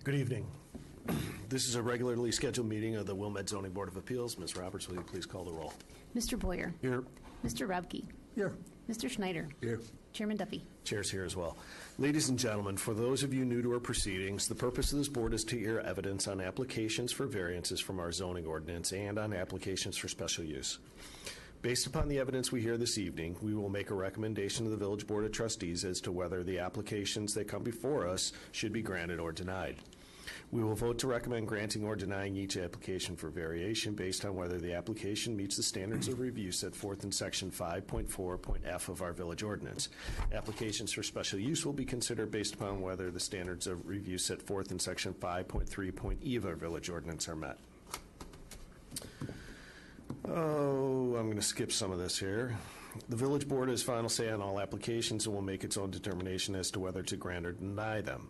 Good evening. This is a regularly scheduled meeting of the Wilmette Zoning Board of Appeals. Ms. Roberts, will you please call the roll? Mr. Boyer. Here. Mr. Robke. Here. Mr. Schneider. Here. Chairman Duffy. Chair's here as well. Ladies and gentlemen, for those of you new to our proceedings, the purpose of this board is to hear evidence on applications for variances from our zoning ordinance and on applications for special use. Based upon the evidence we hear this evening, we will make a recommendation to the Village Board of Trustees as to whether the applications that come before us should be granted or denied. We will vote to recommend granting or denying each application for variation based on whether the application meets the standards of review set forth in Section 5.4.f of our Village Ordinance. Applications for special use will be considered based upon whether the standards of review set forth in Section 5.3.e of our Village Ordinance are met. Oh, I'm going to skip some of this here. The Village Board has final say on all applications and will make its own determination as to whether to grant or deny them.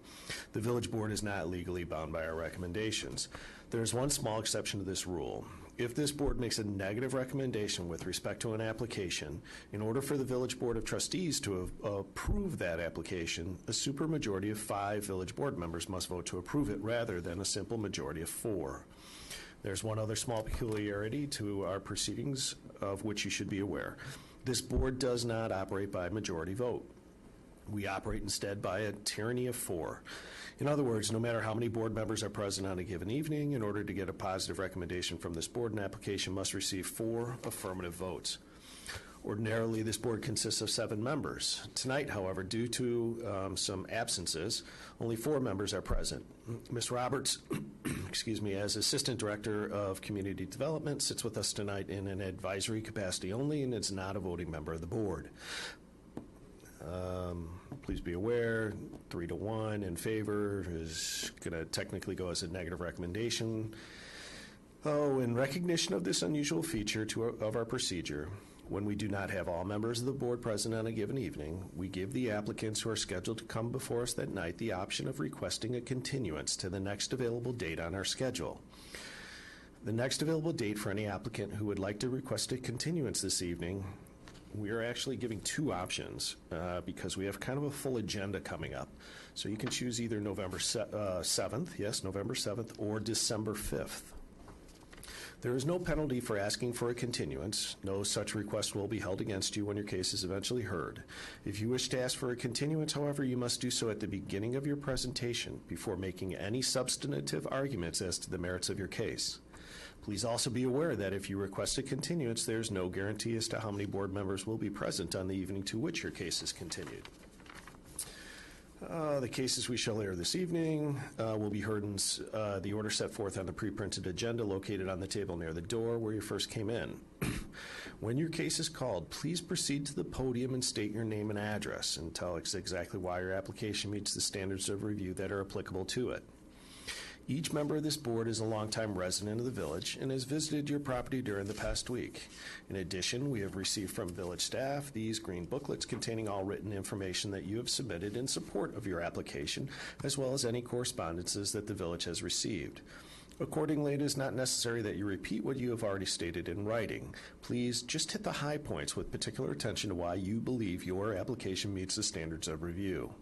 The Village Board is not legally bound by our recommendations. There is one small exception to this rule. If this board makes a negative recommendation with respect to an application, in order for the Village Board of Trustees to approve that application, a supermajority of 5 Village Board members must vote to approve it rather than a simple majority of 4. There's one other small peculiarity to our proceedings of which you should be aware. This board does not operate by majority vote. We operate instead by a tyranny of 4. In other words, no matter how many board members are present on a given evening, in order to get a positive recommendation from this board, an application must receive 4 affirmative votes. Ordinarily, this board consists of 7 members. Tonight, however, due to some absences, only 4 members are present. Ms. Roberts, excuse me, as Assistant Director of Community Development, sits with us tonight in an advisory capacity only and is not a voting member of the board. Please be aware, 3-1 in favor is going to technically go as a negative recommendation. Oh, in recognition of this unusual feature of our procedure, when we do not have all members of the board present on a given evening, we give the applicants who are scheduled to come before us that night the option of requesting a continuance to the next available date on our schedule. The next available date for any applicant who would like to request a continuance this evening, we are actually giving 2 options because we have kind of a full agenda coming up. So you can choose either November 7th, yes, November 7th, or December 5th. There is no penalty for asking for a continuance. No such request will be held against you when your case is eventually heard. If you wish to ask for a continuance, however, you must do so at the beginning of your presentation before making any substantive arguments as to the merits of your case. Please also be aware that if you request a continuance, there is no guarantee as to how many board members will be present on the evening to which your case is continued. The cases we shall hear this evening will be heard in the order set forth on the pre-printed agenda located on the table near the door where you first came in. When your case is called, please proceed to the podium and state your name and address and tell us exactly why your application meets the standards of review that are applicable to it. Each member of this board is a longtime resident of the village and has visited your property during the past week. In addition, we have received from village staff these green booklets containing all written information that you have submitted in support of your application, as well as any correspondences that the village has received. Accordingly, it is not necessary that you repeat what you have already stated in writing. Please just hit the high points with particular attention to why you believe your application meets the standards of review.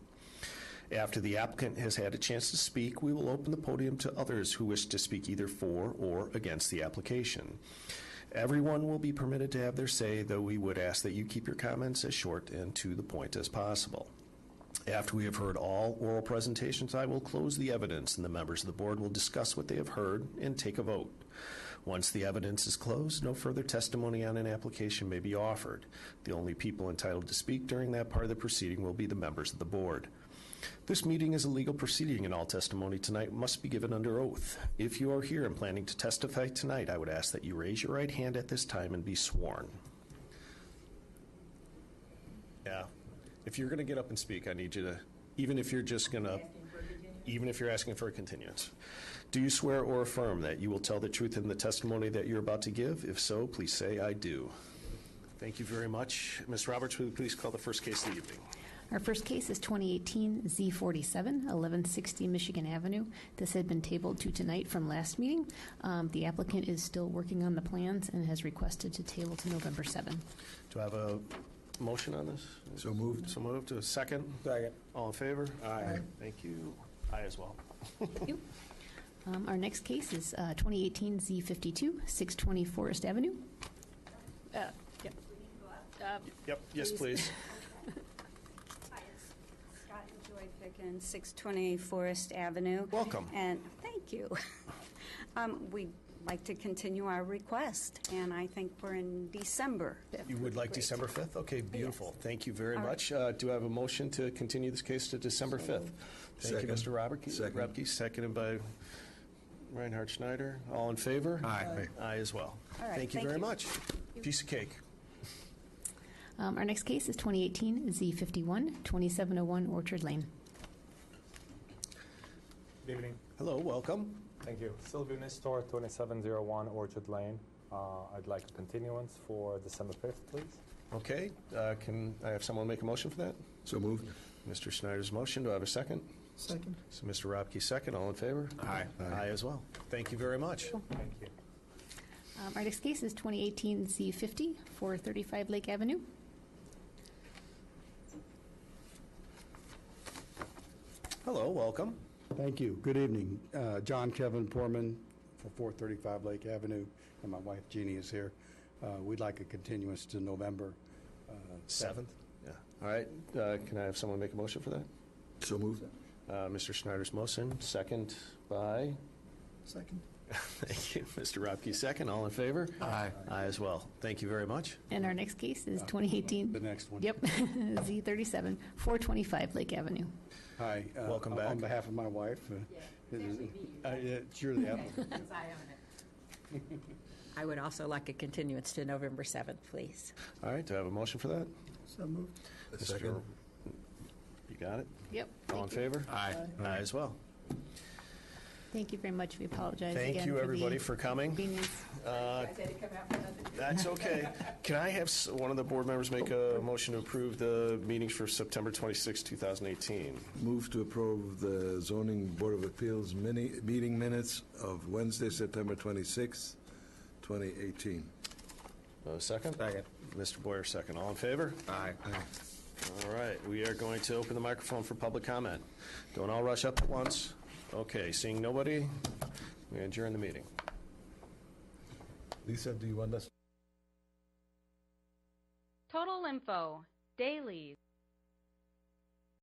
After the applicant has had a chance to speak, we will open the podium to others who wish to speak either for or against the application. Everyone will be permitted to have their say, though we would ask that you keep your comments as short and to the point as possible. After we have heard all oral presentations, I will close the evidence, and the members of the board will discuss what they have heard and take a vote. Once the evidence is closed, no further testimony on an application may be offered. The only people entitled to speak during that part of the proceeding will be the members of the board. This meeting is a legal proceeding, and all testimony tonight must be given under oath. If you are here and planning to testify tonight, I would ask that you raise your right hand at this time and be sworn. Yeah. If you're going to get up and speak, I need you to, even if you're just going to, even if you're asking for a continuance. Do you swear or affirm that you will tell the truth in the testimony that you're about to give? If so, please say, I do. Thank you very much. Ms. Roberts, will you please call the first case of the evening? Our first case is 2018 Z47, 1160 Michigan Avenue. This had been tabled to tonight from last meeting. The applicant is still working on the plans and has requested to table to November 7. Do I have a motion on this? So moved. So moved. A second? Second. All in favor? Aye. Thank you. Aye as well. Thank you. Our next case is 2018 Z52, 620 Forest Avenue. Yep. Yep, yes, please. Hi, it's Scott and Joy Pickens, 620 Forest Avenue. Welcome. And thank you. We'd like to continue our request, and I think we're in December 5th. You would like Great. December 5th? Okay, beautiful. Yes. Thank you very All much. Do I have a motion to continue this case to December 5th? Thank you, Second. Mr. Rabke, seconded by Reinhard Schneider. All in favor? Aye. Aye as well. All right, Thank you thank very you. much. Piece of cake. Our next case is 2018 Z51, 2701 Orchard Lane. Good evening. Hello, welcome. Thank you. Sylvia Nistor, 2701 Orchard Lane. I'd like a continuance for December 5th, please. Okay, can I have someone make a motion for that? So moved. Mr. Schneider's motion, do I have a second? Second. So Mr. Rabke, second. All in favor? Aye. Aye as well. Thank you very much. Thank you. Our next case is 2018 Z50, 435 Lake Avenue. Hello, welcome. Thank you. Good evening. John Kevin Porman for 435 Lake Avenue, and my wife Jeannie is here. We'd like a continuance to November 7th? Yeah. All right, can I have someone make a motion for that? So moved. Mr. Schneider's motion, second by, Second. thank you, Mr. Rabke, second. All in favor? Aye. Aye as well. Thank you very much. And our next case is 2018. The next one. Yep, Z37, 425 Lake Avenue. Hi. Welcome back. On behalf of my wife. It's you're the applicant. I would also like a continuance to November 7th, please. All right, do I have a motion for that? So moved. Mr. Second. You got it? Yep. All in favor? Aye. Aye as well. Thank you very much. We apologize again. Thank you, everybody, for coming. Convenience. That's okay. Can I have one of the board members make a motion to approve the meetings for September 26, 2018? Move to approve the zoning board of appeals meeting minutes of Wednesday, September 26, 2018. Second? Second. Mr. Boyer, second. All in favor? Aye. All right, we are going to open the microphone for public comment. Don't all rush up at once. Okay, seeing nobody, we adjourn the meeting. Lisa, do you want us? Total info, dailies.